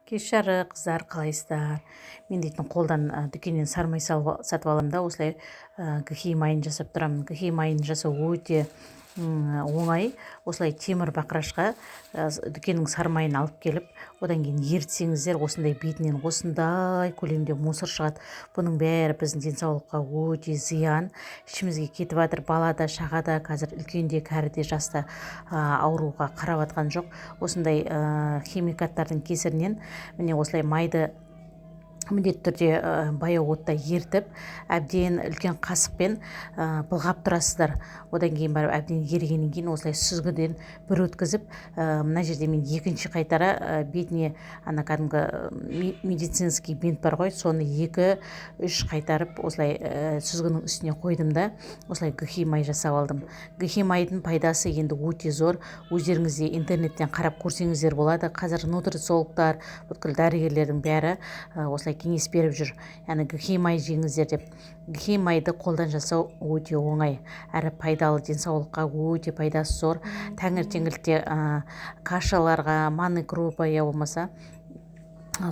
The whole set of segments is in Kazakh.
Кеш жарық қыздар, қалайсыздар? Мен дейтін қолдан дүкеннен сармай сатып аламын да, осылай гхи майын жасап тұрамын. Гхи майын жасау өте оңай. Осылай темір бақырашқа дүкеннің сармайын алып келіп, одан кейін ертсеңіздер, осындай бетінен осындай көлемде мусор шығады. Бұның бәрі біздің денсаулыққа өте зиян. Ішімізге кетіп жатыр. Балада, шағада, қазір үлкенде, кәріде, жаста ауруға қарап жатқан жоқ. Осындай химикаттардың кесірінен міне осылай майды міндетті түрде баяу отта ертіп, әбден үлкен қасықпен былғап тұрасыздар. Одан кейін барып әбден ергеннен кейін осылай сүзгіден бір өткізіп, мына жерде мен екінші қайтара бетіне кәдімгі медицинский бинт бар ғой, соны 2-3 қайтарып осылай сүзгінің үстіне қойдым да, осылай гхи май жасап алдым. Гхи майдың пайдасы енді өте зор. Өздеріңізде интернеттен қарап көрсеңіздер болады. Қазір нутрициологтар, бүткіл дәрігерлердің бәрі осылай кеңес беріп жүр. Яғни гхи май жеңіздер деп. Гхи майды қолдан жасау өте оңай, әрі пайдалы, денсаулыққа өте пайдасы зор. Таңертеңгілікте кашаларға, манный крупа я болмаса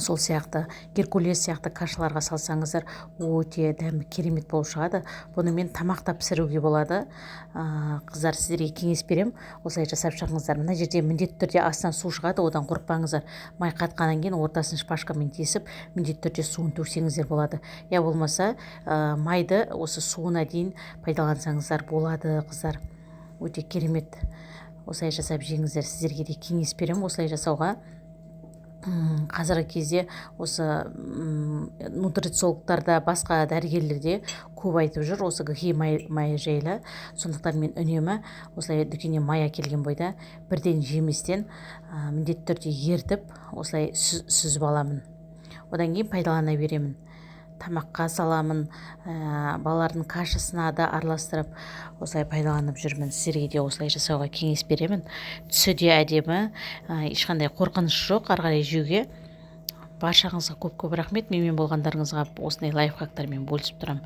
сол сияқты геркулес сияқты кашаларға салсаңыздар өте дәмі керемет болып шығады. Бұны мен тамақта пісіруге болады. Қыздар, сіздерге кеңес берем, осылай жасап шығыңыздар. Мына жерде міндетті түрде астынан су шығады, одан қорықпаңыздар. Май қатқаннан кейін ортасын шпажкамен тесіп, міндетті түрде суын төксеңіздер болады. Я болмаса майды осы суына дейін пайдалансаңыздар болады, қыздар. Өте керемет. Осылай жасап жеңіздер. Сіздерге де кеңес берем осылай жасауға. Қазіргі кезде осы нутрициологтарда, басқа дәрігерлерде көп айтып жүр осы гхи май жайлы. Сондықтан мен үнемі осылай дүкеннен май әкелген бойда бірден жеместен міндетті түрде ертіп осылай сүзіп аламын. Одан кейін пайдалана беремін. Тамаққа саламын, балалардың кашасына да араластырып осылай пайдаланып жүрмін. Сіздерге де осылай жасауға кеңес беремін. Түсі де әдемі, ешқандай қорқыныш жоқ ары қарай жеуге. Баршаңызға көп рахмет. Менімен болғандарыңызға осындай лайфхактармен бөлісіп тұрамын.